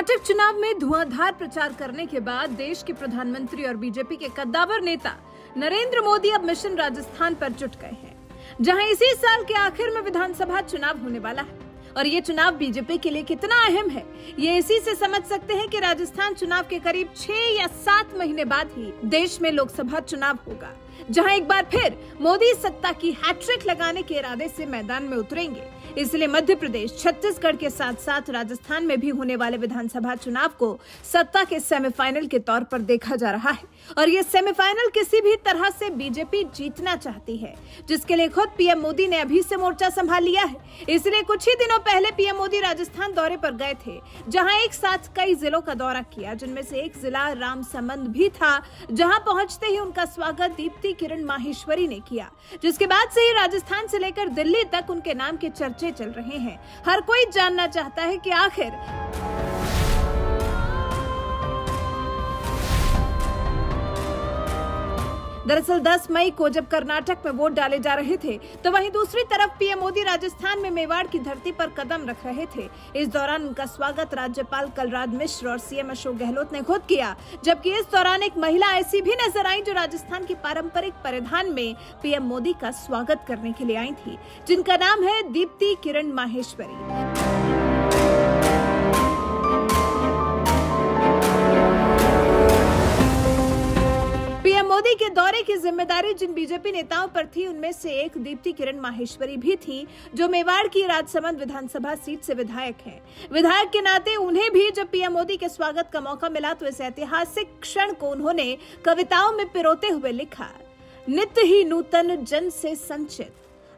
कर्नाटक चुनाव में धुआंधार प्रचार करने के बाद देश के प्रधानमंत्री और बीजेपी के कद्दावर नेता नरेंद्र मोदी अब मिशन राजस्थान पर जुट गए हैं, जहां इसी साल के आखिर में विधानसभा चुनाव होने वाला है। और ये चुनाव बीजेपी के लिए कितना अहम है, ये इसी से समझ सकते हैं कि राजस्थान चुनाव के करीब 6 या 7 महीने बाद ही देश में लोकसभा चुनाव होगा, जहां एक बार फिर मोदी सत्ता की हैट्रिक लगाने के इरादे से मैदान में उतरेंगे। इसलिए मध्य प्रदेश, छत्तीसगढ़ के साथ साथ राजस्थान में भी होने वाले विधानसभा चुनाव को सत्ता के सेमीफाइनल के तौर पर देखा जा रहा है। और ये सेमीफाइनल किसी भी तरह से बीजेपी जीतना चाहती है, जिसके लिए खुद पीएम मोदी ने अभी से मोर्चा संभाल लिया है। इसलिए कुछ ही दिनों पहले पीएम मोदी राजस्थान दौरे पर गए थे, जहां एक साथ कई जिलों का दौरा किया, जिनमें से एक जिला रामसमंद भी था, जहां पहुंचते ही उनका स्वागत दीप्ति किरण माहेश्वरी ने किया, जिसके बाद से ही राजस्थान से लेकर दिल्ली तक उनके नाम के चर्चे चल रहे हैं। हर कोई जानना चाहता है कि आखिर दरअसल 10 मई को जब कर्नाटक में वोट डाले जा रहे थे, तो वहीं दूसरी तरफ पीएम मोदी राजस्थान में मेवाड़ की धरती पर कदम रख रहे थे। इस दौरान उनका स्वागत राज्यपाल कलराज मिश्र और सीएम अशोक गहलोत ने खुद किया, जबकि इस दौरान एक महिला ऐसी भी नजर आई जो राजस्थान के पारंपरिक परिधान में पीएम मोदी का स्वागत करने के लिए आई थी, जिनका नाम है दीप्ति किरण माहेश्वरी। मोदी के दौरे की जिम्मेदारी जिन बीजेपी नेताओं पर थी, उनमें से एक दीप्ति किरण माहेश्वरी भी थी, जो मेवाड़ की राजसमंद विधानसभा सीट से विधायक हैं। विधायक के नाते उन्हें भी जब पीएम मोदी के स्वागत का मौका मिला, तो इस ऐतिहासिक क्षण को उन्होंने कविताओं में पिरोते हुए लिखा। नित्य ही नूतन जन से संचित,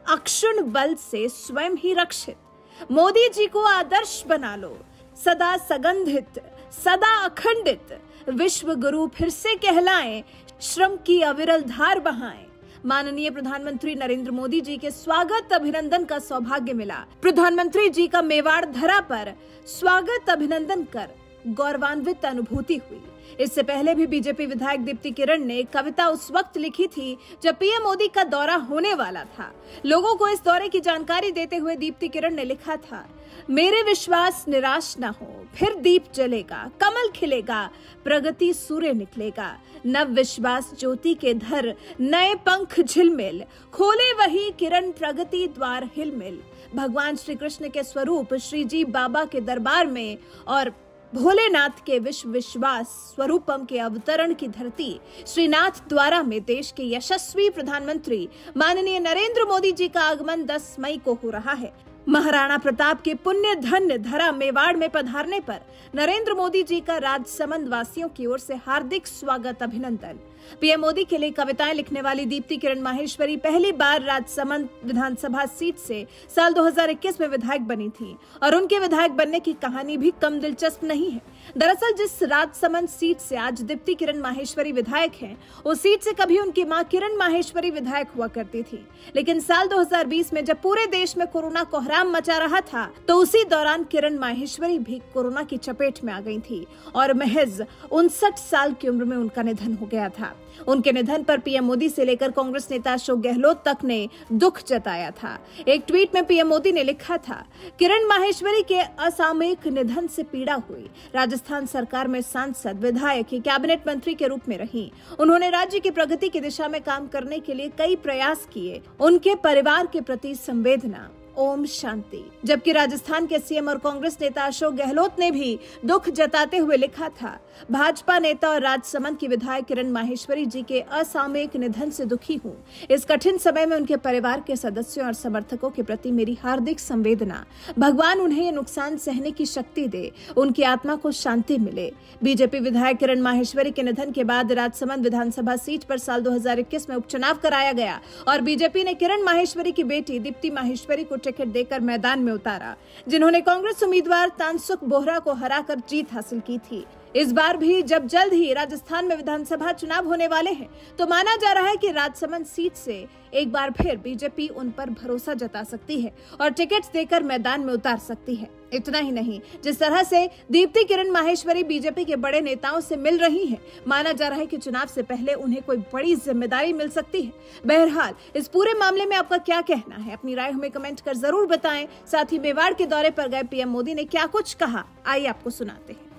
अक्षुण बल से स्वयं ही रक्षित। मोदी जी को आदर्श बना लो, सदा सगंधित, सदा अखंडित। विश्व गुरु फिर से कहलाएं, श्रम की अविरल धार बहाएं। माननीय प्रधानमंत्री नरेंद्र मोदी जी के स्वागत अभिनंदन का सौभाग्य मिला। प्रधानमंत्री जी का मेवाड़ धरा पर स्वागत अभिनंदन कर गौरवान्वित अनुभूति हुई। इससे पहले भी बीजेपी विधायक दीप्ति किरण ने कविता उस वक्त लिखी थी जब पीएम मोदी का दौरा होने वाला था। लोगों को इस दौरे की जानकारी देते हुए दीप्ति किरण ने लिखा था, मेरे विश्वास निराश न हो, फिर दीप जलेगा, कमल खिलेगा, प्रगति सूर्य निकलेगा। नव विश्वास ज्योति के धर, नए पंख झिलमिल, खोले वही किरण प्रगति द्वार हिलमिल। भगवान श्री कृष्ण के स्वरूप श्री जी बाबा के दरबार में और भोलेनाथ के विश्व विश्वास स्वरूपम के अवतरण की धरती श्रीनाथ द्वारा में देश के यशस्वी प्रधानमंत्री माननीय नरेंद्र मोदी जी का आगमन 10 मई को हो रहा है। महाराणा प्रताप के पुण्य धन्य धरा मेवाड़ में पधारने पर नरेंद्र मोदी जी का राजसमंद वासियों की ओर से हार्दिक स्वागत अभिनंदन। पीएम मोदी के लिए कविताएं लिखने वाली दीप्ति किरण माहेश्वरी पहली बार राजसमंद विधानसभा सीट से साल 2021 में विधायक बनी थी, और उनके विधायक बनने की कहानी भी कम दिलचस्प नहीं है। दरअसल जिस राजसमंद सीट से आज दीप्ति किरण माहेश्वरी विधायक हैं, उस सीट से कभी उनकी मां किरण माहेश्वरी विधायक हुआ करती थी। लेकिन साल 2020 में जब पूरे देश में कोरोना कोहराम मचा रहा था, तो उसी दौरान किरण माहेश्वरी भी कोरोना की चपेट में आ गई थी और महज 59 साल की उम्र में उनका निधन हो गया था। उनके निधन पर पीएम मोदी से लेकर कांग्रेस नेता अशोक गहलोत तक ने दुख जताया था। एक ट्वीट में पीएम मोदी ने लिखा था, किरण माहेश्वरी के असामयिक निधन से पीड़ा हुई। राजस्थान सरकार में सांसद, विधायक, कैबिनेट मंत्री के रूप में रही। उन्होंने राज्य की प्रगति की दिशा में काम करने के लिए कई प्रयास किए। उनके परिवार के प्रति संवेदना। ओम शांति। जबकि राजस्थान के सीएम और कांग्रेस नेता अशोक गहलोत ने भी दुख जताते हुए लिखा था, भाजपा नेता और राजसमंद की विधायक किरण माहेश्वरी जी के असामयिक निधन से दुखी हूँ। इस कठिन समय में उनके परिवार के सदस्यों और समर्थकों के प्रति मेरी हार्दिक संवेदना। भगवान उन्हें ये नुकसान सहने की शक्ति दे, उनकी आत्मा को शांति मिले। बीजेपी विधायक किरण माहेश्वरी के निधन के बाद राजसमंद विधानसभा सीट पर साल 2021 में उपचुनाव कराया गया और बीजेपी ने किरण माहेश्वरी की बेटी दीप्ति माहेश्वरी को टिकट देकर मैदान में उतारा, जिन्होंने कांग्रेस उम्मीदवार तानसुख बोहरा को हराकर जीत हासिल की थी। इस बार भी जब जल्द ही राजस्थान में विधानसभा चुनाव होने वाले हैं, तो माना जा रहा है कि राजसमंद सीट से एक बार फिर बीजेपी उन पर भरोसा जता सकती है और टिकट देकर मैदान में उतार सकती है। इतना ही नहीं, जिस तरह से दीप्ति किरण माहेश्वरी बीजेपी के बड़े नेताओं से मिल रही हैं, माना जा रहा है कि चुनाव से पहले उन्हें कोई बड़ी जिम्मेदारी मिल सकती है। बहरहाल इस पूरे मामले में आपका क्या कहना है, अपनी राय हमें कमेंट कर जरूर बताएं। साथ ही मेवाड़ के दौरे पर गए पीएम मोदी ने क्या कुछ कहा, आइए आपको सुनाते हैं।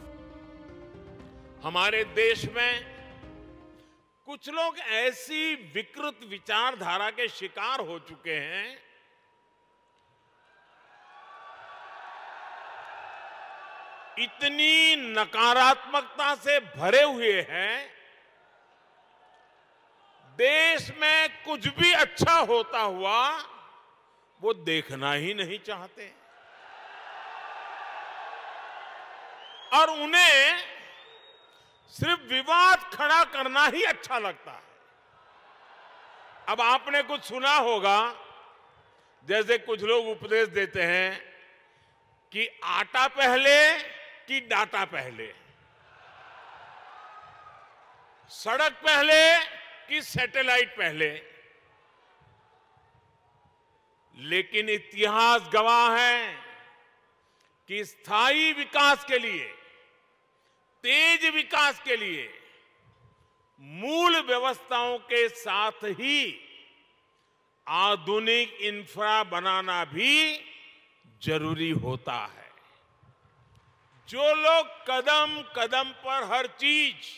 हमारे देश में कुछ लोग ऐसी विकृत विचारधारा के शिकार हो चुके हैं, इतनी नकारात्मकता से भरे हुए हैं, देश में कुछ भी अच्छा होता हुआ वो देखना ही नहीं चाहते और उन्हें सिर्फ विवाद खड़ा करना ही अच्छा लगता है। अब आपने कुछ सुना होगा, जैसे कुछ लोग उपदेश देते हैं कि आटा पहले कि डाटा पहले, सड़क पहले कि सैटेलाइट पहले। लेकिन इतिहास गवाह है कि स्थायी विकास के लिए, तेज विकास के लिए मूल व्यवस्थाओं के साथ ही आधुनिक इंफ्रा बनाना भी जरूरी होता है। जो लोग कदम कदम पर हर चीज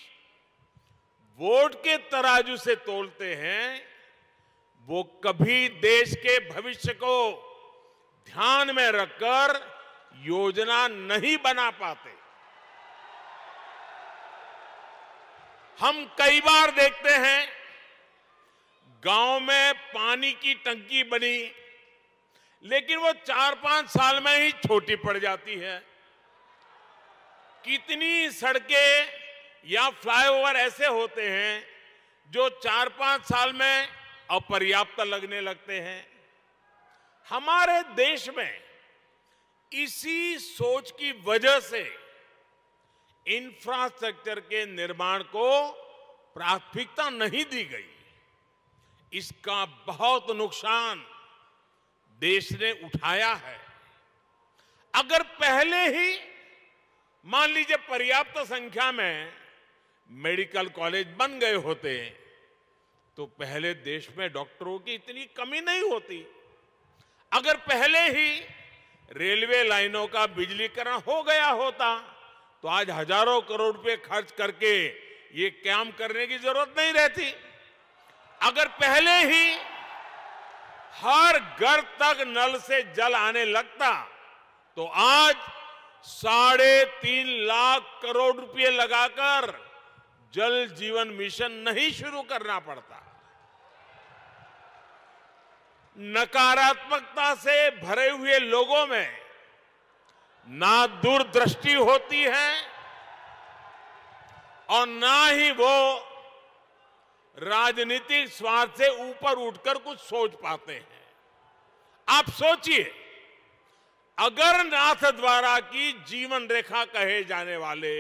वोट के तराजू से तोलते हैं, वो कभी देश के भविष्य को ध्यान में रखकर योजना नहीं बना पाते। हम कई बार देखते हैं गांव में पानी की टंकी बनी, लेकिन वो 4-5 साल में ही छोटी पड़ जाती है। कितनी सड़कें या फ्लाईओवर ऐसे होते हैं जो 4-5 साल में अपर्याप्त लगने लगते हैं। हमारे देश में इसी सोच की वजह से इंफ्रास्ट्रक्चर के निर्माण को प्राथमिकता नहीं दी गई। इसका बहुत नुकसान देश ने उठाया है। अगर पहले ही मान लीजिए पर्याप्त संख्या में मेडिकल कॉलेज बन गए होते तो पहले देश में डॉक्टरों की इतनी कमी नहीं होती। अगर पहले ही रेलवे लाइनों का बिजलीकरण हो गया होता तो आज हजारों करोड़ रुपए खर्च करके ये काम करने की जरूरत नहीं रहती। अगर पहले ही हर घर तक नल से जल आने लगता तो आज 3.5 लाख करोड़ रुपए लगाकर जल जीवन मिशन नहीं शुरू करना पड़ता। नकारात्मकता से भरे हुए लोगों में ना दूरदृष्टि होती है और ना ही वो राजनीतिक स्वार्थ से ऊपर उठकर कुछ सोच पाते हैं। आप सोचिए, अगर नाथ द्वारा की जीवन रेखा कहे जाने वाले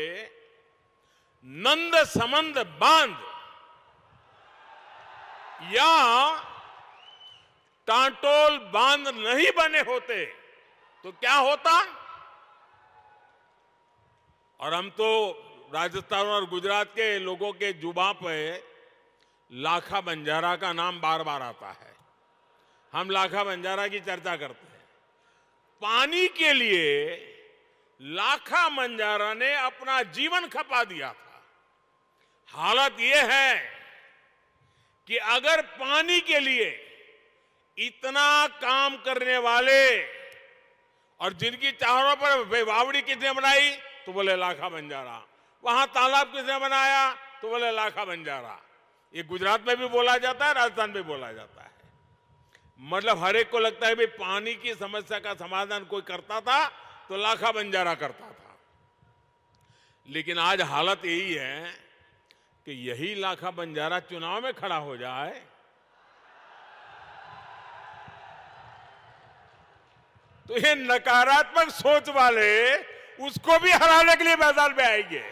नंद समंद बांध या टांटोल बांध नहीं बने होते तो क्या होता। और हम तो राजस्थान और गुजरात के लोगों के जुबान पे लाखा बंजारा का नाम बार बार आता है। हम लाखा बंजारा की चर्चा करते हैं। पानी के लिए लाखा बंजारा ने अपना जीवन खपा दिया था। हालत यह है कि अगर पानी के लिए इतना काम करने वाले और जिनकी चारों पर वावड़ी किसने बनाई तो बोले लाखा बंजारा, वहां तालाब किसने बनाया तो बोले लाखा बंजारा। ये गुजरात में भी बोला जाता है, राजस्थान में बोला जाता है। मतलब हर एक को लगता है भाई पानी की समस्या का समाधान कोई करता था तो लाखा बंजारा करता था। लेकिन आज हालत यही है कि यही लाखा बंजारा चुनाव में खड़ा हो जाए तो ये नकारात्मक सोच वाले उसको भी हराने के लिए मैदान में आएंगे।